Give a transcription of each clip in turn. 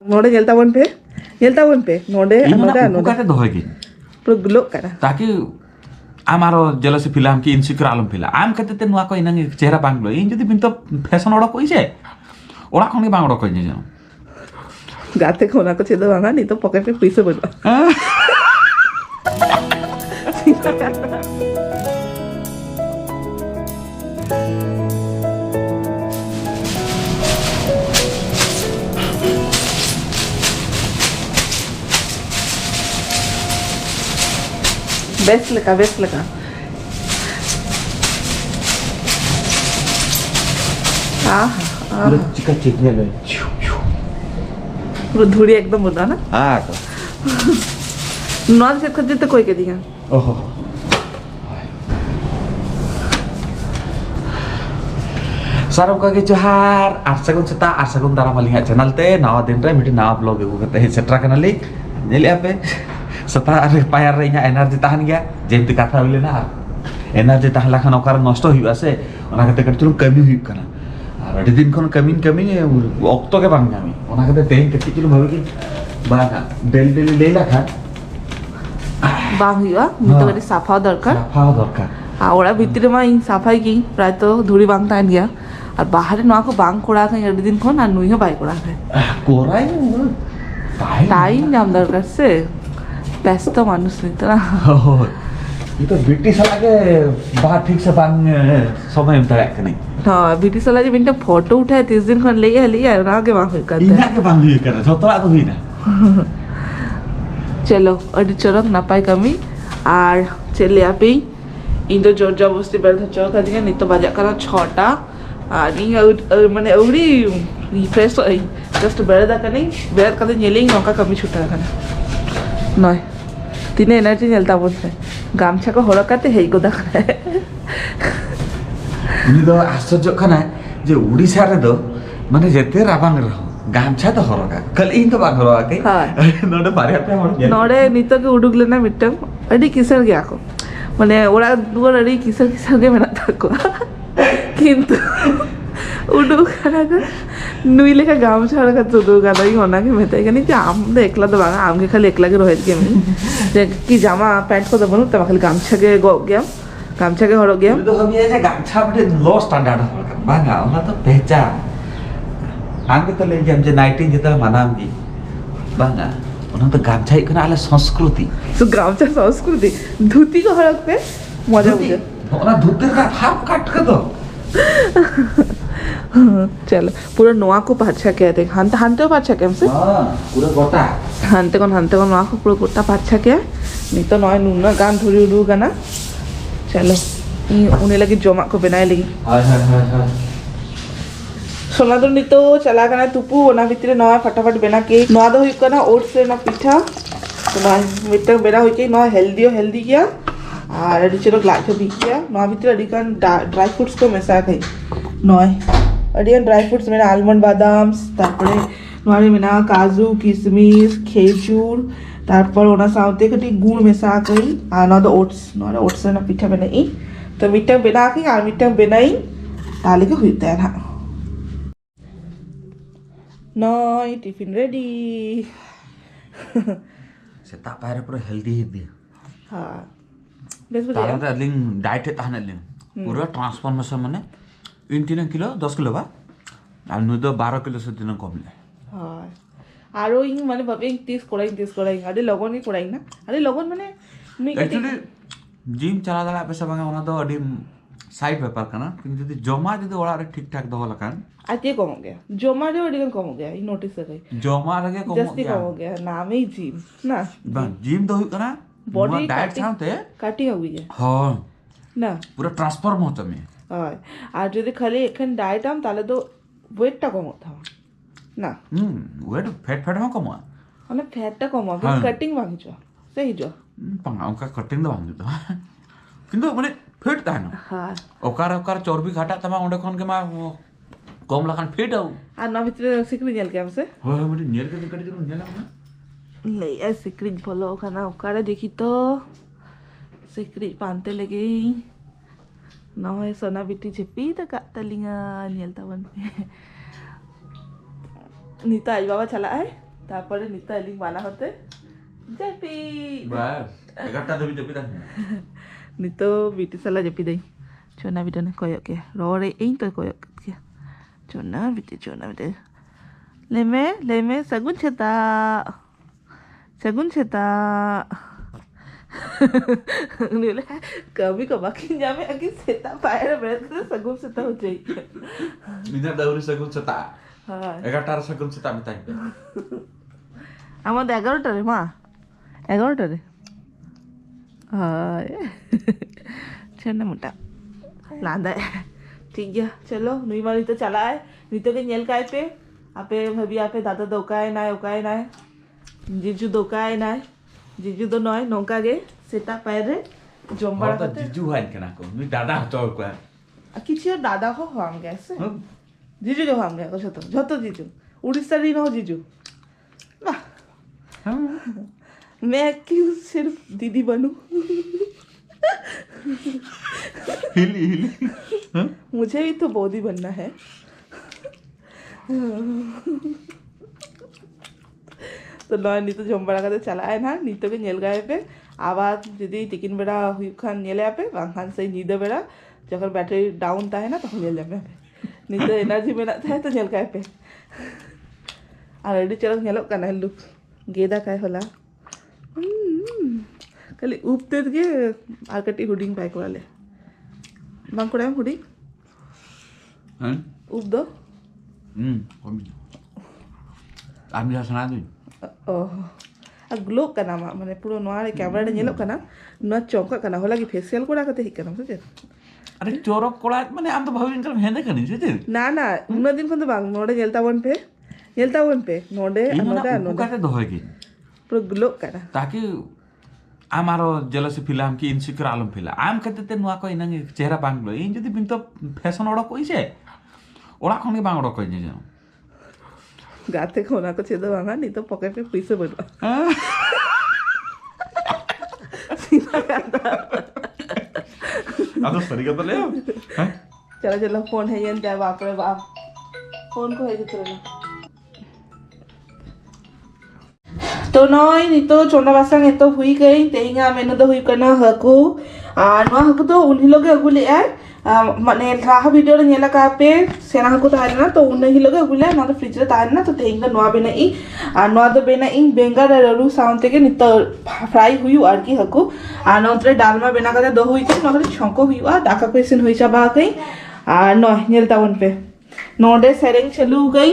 नोड़े nyeltawan pe node बुकाते दोहगी pro glow kana ताकि आमारो jealousy film की insecure आलम film आम कहते ते नुआ को इनंग चेहरा बांगलो इन जदि बिन तो फैशन ओड़ा कोई से ओड़ा खनि बांग ओड़ा कोई जे गाते कोना को छेदो वांगा नहीं तो पॉकेट में पैसे बनो बेस्ट लगा चिका चिकने ले पूरा धूड़ी एकदम होता ना हां तो नॉन से खरीदते तो कोई के दिया ओहो सारम का के जोहार आरसगुन सेता आरसगुन दारा मलिंगा चैनल ते नवा दिन रे मिटी नवा ब्लॉग एगु कते हे सेट्रा कनाली नेले आपे सता रे पायर रे इना एनर्जी ताहन गया जेमति कथा होले ना एनर्जी ताहला खान ओकार नष्ट हुई आसे ओना कते कटचुन कमी हुई कना और अडी दिन कोन कमी ऑक्टो के बांग जामी ओना कते तेन कति किलो भावे कि बागा डेली लेला खा बांग हुआ मितो कति साफा दरकार आवड़ा भितरे मा इन सफाई की प्राय तो धूड़ी बांग तान गया और बाहर नवा को बांग कोड़ा खाई अडी दिन कोन आ नुई हो बाई कोड़ा खाई कोराई टाइम जाम दरकार से ব্যস্ত মানুষ নিত না ये तो ब्रिटिश वाला के बाहर ठीक से बांग समय में तड़क नहीं हाँ ब्रिटिश वाला जब इनका फोटो उठाए 30 दिन खन ले आए ना के बांग करते इना के बांग ये कर छोटरा तो हुई ना चलो अडी चरक ना पाई कमी আর चले আপি ইন্দো জোর জবরদস্তি বের হচ্ছে কাজে নিত বাজা করা 6টা আর ই মানে ওরি রিফ্রেশ হই জাস্ট বের দা কানি বের কাদে নেলেই নকা কমি ছুটা এখানে নয় তিনে এনার্জি নেলতা বলছে গামছা কো হরকাতে হেই গো দেখা उनी तो आश्चर्य खाना जे उड़ीसा रे दो माने जेते राबांग रहो गामछा तो हरका कल इन तो बांग रहो के नोडे बारे पे हम नोडे नितो के उडुगले ना मिटम अडी किसर गया को माने ओरा दुवर अडी किसर के मेना थाको किंतु उडु खाना का नुइले का गामछा हरका चुदु गादा ही होना के मेते के नहीं आम दे एकला तो बांगा आम के खाली एकला के रोहित के में जे की जामा पैंट को दबनु त खाली गामछा के गो गया गामछा के हरो गया तो हम ये जे गामछा बटे लो स्टैंडर्ड बांगा ओना तो पहचान आंगे तो ले हम जे 19 जेता मानाम की बांगा ओना तो गामछा इकना आले संस्कृति तो गामछा संस्कृति धोती को हरक पे मजा बुझे ओना धोती का हाफ काट के दो चलो पूरा नोआ को पाछा क्या थे हंते हंते पाछा क्या हमसे हां पूरा गोटा हंते कौन नोआ को पूरा गोटा पाछा क्या नहीं तो नोआ नूना गान थोड़ी उड़ू गाना चलो उन्हें लगी जोमा को बनाए लगी हां सोना तो नहीं तो चला करना तुपू ओना भीतर नोआ फटाफट बना के नोआ दो हुई करना ओट्स लेना पिठा तो नोआ मिटर बना हुई के नोआ हेल्दी किया और अड़ी चलो ग्लास भी किया नोआ भीतर अड़ी का ड्राई फ्रूट्स को मिसा खाई नोए अड़ी ड्राई फ्रूट्स मेरा आलमंड बादाम तारपरे नोआरे मेना काजू किशमिश खेजूर तारपर ओना साउते कटी गुड़ मेसा कई आ ना दो ओट्स नोरे ओट्स ना पिठा बनाई तो मिठा बना के और मिठा बनाई ताले के हुईता है ना नॉय टिफिन रेडी सेता पारे पूरा हेल्दी हां बेस बुझे तारा लिंग डाइट ताहने लिंग पूरा ट्रांसफॉर्मेशन माने 3 किलो 10 किलो बा আর নই তো 12 কিলো से दिन কমলে হয় আর ওই মানে ভাবে 30 করাই আরে লগনই করাই না আরে লগন মানে নুই एक्चुअली जिम चला दला पैसा बांगा ओना तो अडी साइड पेपर कना किंतु यदि जमा यदि ओड़ा रे ठीक ठाक दहो लकान आते कम हो गया जमा रे अडी कम हो गया ई नोटिस करे जमा लगे कम हो गया नाम ही जिम ना बा जिम दो कना बॉडी डाइट चाहते काटी हो गई हां না পুরো ট্রান্সফর্ম হতো আমি হয় আর যদি খালি এখন ডায়েট আম তাহলে তো ওয়েটটা কমাতে হবে না ওয়েট ফ্যাট হ্যাঁ কমা মানে ফ্যাটটা কমাবে কাটিং ভাঙিছ সেই জ পাঙ্গা ওকা কাটিং দা ভাঙি তো কিন্তু মানে ফিট তাই না হ্যাঁ ওকার চর্বি ঘাটা তমা ওন্ডে কোন কে মা কম লাখান ফিট আউ আর না ভিতরে সিক্রি জেল কে আমসে হয় মানে নিয়ার কে কাটি দিন নিলাম না লে এ সিক্রি ফলো খানা ওকারে দেখি তো सिक्री पानते लगे ना है सोना बिटी छिपी तो काता लिंगा नियलता बन नीता आज बाबा चला है তারপরে নিতা এলি বানা হতে জাপি বাস 11টা ধবি জপি dah. nito biti salah japi dai chona bidane koyok ke rore ein to koyok ke chona biti leme sagun cheta nile कभी कबाकी जामे आगे सेता पायर बेरते सगुन सेता हो जाई Mina dauri sagun seta. हां 11টা sagun seta mitai. আমাদের 11টা রে মা 11টা রে हाय चलना मोटा लांदा ठीक है चलो नुई मारी तो चला है नीतो के नेल काय पे आपे भाभी आपे दादा दोकाय ना जीजू दोकाय ना जीजू दो नय नौका गे सेता पायरे जम्बारा Horta करते jiju hain kena ko. Ni dada hoto ko. किछि दादा को हम गए से जीजू के हम गए को झतो जीजू उड़ीसा री नो जीजू वाह मैं क्यों सिर्फ दीदी बनूं हिली. मुझे भी तो बॉडी बनना है तो नय नीतो जम्बारा करते चला है ना नीतो के नेल गाए पे आवाज যদি টিকিন বেড়া হুইখান নেলে আপে বাংখান সেই নিদে বেড়া যখন ব্যাটারি ডাউন থাকে না তখন নেলে আপে নিতে এনার্জি মেনা থাকে তো নেল গায়ে पे আর এডি চলো নেলক কানা লুক गेदा काय होला खाली उपते गे আর কাটি হুডিং পাই করালে বাং করে হুডিং Hein? উপ দো Komi. Ami sana tu. ও আর গ্লো কানা মানে পুরো নোয়ারে ক্যামেরাটা নেলক কানা নোয়া চমকা কানা হলা কি ফেসিয়াল করা করতে হিকানা বুঝছেন Are chorok kola mane am to bhabin kal hende kani sete. না না উনা দিন কোন বাং নোড়ে নেলতাবন पे নোড়ে নোড়ে নোড়ে Kate dohoy ki. পুরো গ্লো কানা Taki amaro jealousy feel am ki insecure alum feel. Am kate te nuwa ko inang chehra banglo. In jodi binto fashion oda koise. Ora khoni bang oda koi je. গাতে কোনা কো ছেদো ভাঙা নি তো পকেটে পয়সা বড় Ado sari kata le. Hein? चलो phone है ये क्या बाप रे बाप फोन को है जितने तो नॉय नी तो चोंदा बासंग ए तो हुई गई तेहिंगा मेनू दो हुई कना हकू नवा हकू तो उन्हीं लोग अगुले आय माने राहा वीडियो रे नेला का पे सेना हकू तारना तो उन्हीं लोग अगुले ना तो फ्रिज रे तारना तो तेहिंगा नवा बेना ई नवा दो बेना इन बेंगार रलू साउंड के नित फ्राई हुई आर की हकू नोतरे डालमा बेना का दो हुई के नोतरे छंको हुई दाका क्वेश्चन हुई चाबा गई नॉय नेलता उन पे नोडे सेरेंग चलू गई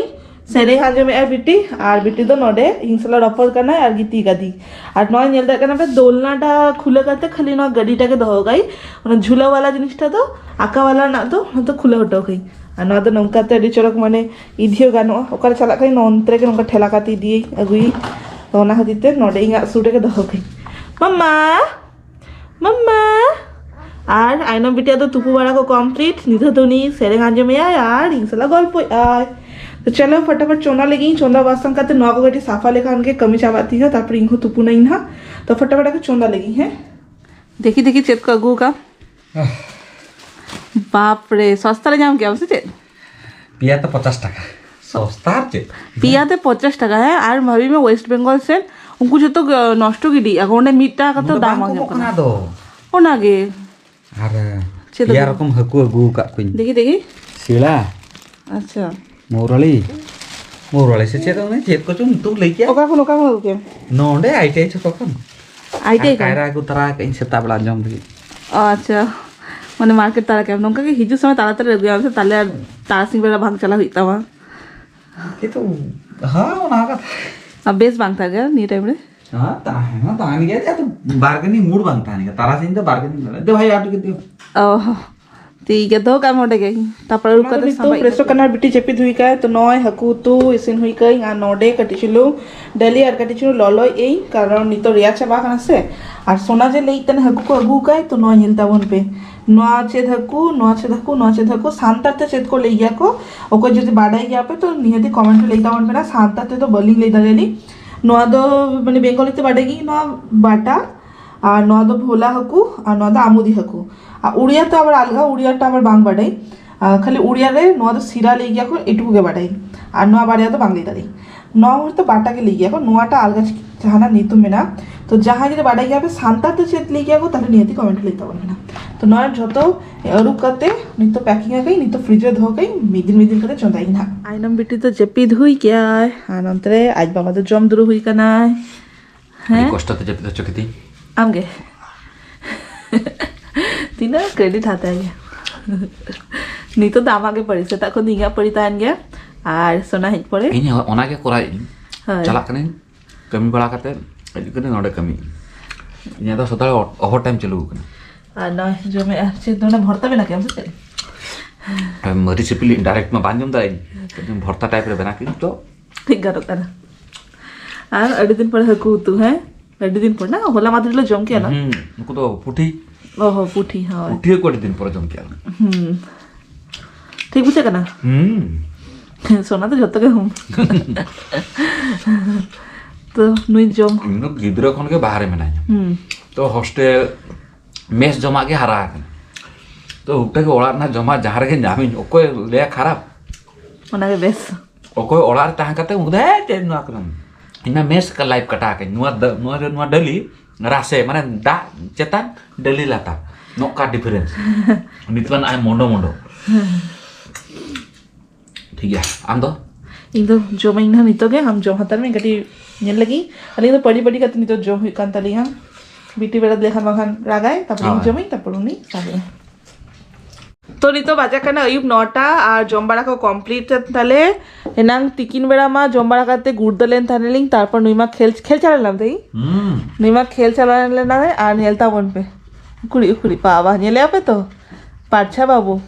सेरे हाजो में बिटी और बिटी दो नोडे हिंसला रपर करना और गीती गदी और नॉय नेलता करना पे दोलनाटा खुले करते खाली नॉ गडीटाके दो गई और झूला वाला जिनिसटा तो आका वाला ना तो खुले हटो गई और नॉ तो नंकाते अडी चरक माने इधियो गानो ओकर चला गई नोंतरे के नंका ठेला काती दिए अगुई तो ओना हदिते नोडे इंगा सुटे के दो गई मम्मा मम्मा আর আইনো বিটিয়া তো তুপু বাড়া को कंप्लीट निधो धोनी सेरे गांजे में यार इंसला गल्प आय तो चलो फटाफट चोना लगी चोंदा बासन काते नवा गटी साफा लेखा उनके कमी चाबाती है तापर इंहो तुपु नहीं ना तो फटाफट के चोंदा लगी है देखी चेक का गु का बाप रे सस्ता रे जाम क्या बसे चेक Pia to 50 টাকা. সস্তা আছে. पियाते 50 টাকা है और भाभी में वेस्ट बंगाल से उनको जो तो नष्ट की दी अकाउंट में मीठा का तो दाम आ Kena do. ओ ना गे Are. Pia rokom haku agu ka kuin. देखी Sila. अच्छा Morali se chet ne chet ko chum tu lei kya. ओका okay No de ITI cho kon. IT का Kaira ku tara ka in seta bala jom di. আচ্ছা মানে market তারা কেমন নঙ্কা কি হিজু সময় তাড়াতাড়ি রেগে আছে তাহলে আর তারা সিং বেলা ভাঙ চালা হইতাম Itu ha ona ka. আর বেশ ভাঙ থাকে নি টাইম রে Ha ta ni gaya tu bargaining mood bangta ni. Tara sin to bargaining. De bhai aap ke dio. ओह ठीक है दो काम उठे गई तापर रुका तो प्रेसो करना बिटी चेपी धुई का तो नय हकू तू इसिन हुई कई आ नडे कटिचिलु डेली আর কাটিছিলু ললয় এই কারণ নিতো রিয়া চাবা কানছে আর সোনা যে लेइतन हकू को अगू का तो नय हिलता बन पे नोचे धकू शांताते चेत को लेइया को ओको जदि बाडाई गया पे तो निहति कमेंट लेइता बन पे ना शांताते तो बलिंग लेइता लेली नोआ दो माने बेंगलीते बाडाई नोआ बाटा আর নদ ভোলা হকু আর নদ আমুদি হকু আর উড়িয়া তো আবার আলগা উড়িয়াটা আবার বাং বাড়াই খালি উড়িয়ারে নদ সিরা লেগিয়া কো এটুকুকে বাড়াই আর নোয়া বাড়িয়া তো বাংলি দাঁড়ি नवा तो बाटा के लिए गया नोटा अलग जहाना नीतु में तो जहाँ जो बाड़ा गया सानतार तो चेत ले गया ताहले नियति कमेंट लेते ना तो नया जो अरुप करते नित पैकिंग गई नित फ्रिजे दो गई मिदिन करते चंदाई ना आइनम बेटी तो जपिद हुई क्या आनंतरे आज बाबा तो जम दुरु हुई कना है कष्ट तो जपिद चकती आमगे तीना क्रेडिट हाता है नित दामागे पड़ी से ताको निगा पड़ी तान गया और सोना हिट पड़े इन ओना के कोराई चला कने कमी बड़ा करते कने नोडे कमी इन तो सदा ओवर टाइम चलू कने और ना जो मैं से दोना भरता बना के हम से मरी सिपिली डायरेक्ट में बांधम दाई भरता टाइप रे बना के तो ठीक करो तना और अड़ी दिन पर हकू तू है अड़ी दिन पर ना होला मादरी लो जम के ना नुको तो पुठी ओहो पुठी हां पुठी को अड़ी दिन पर जम के ठीक बुझे कना सोना तो जत के हम तो नुई जम इन गिद्र खन के बाहर में नहीं तो हॉस्टेल मेस जमा के हरा तो उठे के ओड़ा ना जमा जहां रे नामी ओकोय ले खराब ओना के बेस ओकोय ओड़ा ता कते उदे ते नुआ करम इना मेस का लाइव कटा के नुआ डली रासे माने दा चेतान डली लाता नोका डिफरेंस नितवन आय मोंडो ठीक है आम दो इन तो जो मैं ना नितो के हम जो हतर में गटी नेल लगी अली तो पड़ी कत नितो जो हुई कांता लिया बीटी बेड़ा देखन मखन रागाय तपड़ी जो मैं तपड़ुनी सागे तो नितो बाजा कना अयुब 9टा और जमबाड़ा को कंप्लीट ताले एनांग तिकिन बेड़ा मा जमबाड़ा करते गुड़ दलेन थानेलिंग तारपर नुईमा खेल चलालाम तई नुईमा खेल चलाले ना और नेलता बन पे कुड़ी पावा नेले आपे तो पाछा बाबू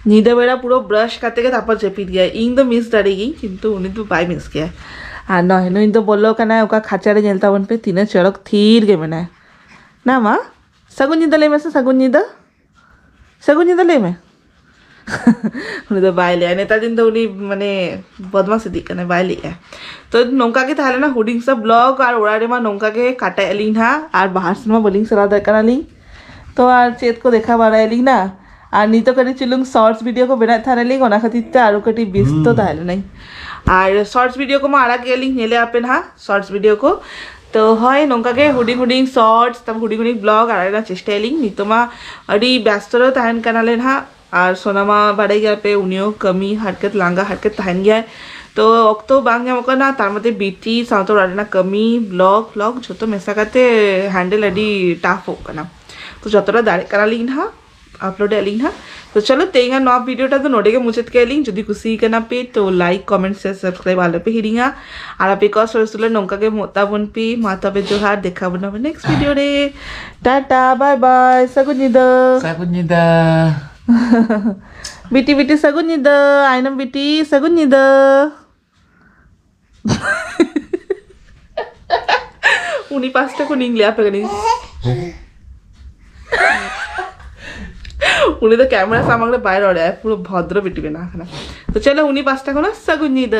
नींद बेड़ा पूरा ब्रश करते के तापर चेपित गया इन तो मिस डरेगी किंतु उन्हें तो बाय मिस किया और न इन तो बोलो कना ओका खाचारे नेलता बन पे तीन चड़क थीर के मना ना माँ सगुन नींद ले में से सगुन नींद ले में उन्हें तो बाय लिया नेता दिन तो उन्हें माने बदमाश दी करने बाय लिया तो नौका के थाले ना हुडिंग सब ब्लॉग और उड़ारे मा नौका के काटा एलिंग ना और बाहर से मा बोलिंग सरा दर करा लिंग तो और चेत को देखा बारा एलिंग ना और नीतो कटी चिलुंग शॉर्ट्स वीडियो को बना था लिंग ओना खातिर ते आरो कटी बिस्त ताले नहीं और शॉर्ट्स वीडियो को मा आड़ा के लिंग नेले आपेन हा शॉर्ट्स वीडियो को तो है नौका के हुडिंग शॉर्ट्स तब हुडिंग ब्लॉग आड़ा चेष्टा लिंग नीतो मा अड़ी व्यस्त रो तहन कनाले हा और सोनामा बाड़े गया पे उनियो कमी हरकत लांगा हरकत तहन गया तो अक्तो बांग जामको ना तार मते बीटी साउतो राडना कमी ब्लॉग जो मेसा करते हैंडल अड़ी टाफ हो कना तो जतरा दाड़े करा लिंग हा अपलोड एलिंग हा तो चलो तेंगा नॉ वीडियोटा तो नोडे के मुचत के एलिंग जदी खुशी कना पे तो लाइक कमेंट शेयर सब्सक्राइब आले पे हिरिंगा और आपे को सरसुले नौका के मोता बन पे माता पे जोहार देखा बना नेक्स्ट वीडियो रे टाटा बाय बाय सगुनिदा बिटी सगुनिदा आइनम बिटी सगुनिदा उन्हीं पास्ता को निंग लिया पे नहीं उन्हें तो कैमरा सामने बाहर आ रहा है पूरा भद्र बिटी बना खाना तो चलो उन्हीं पास्ता को ना सगुनी द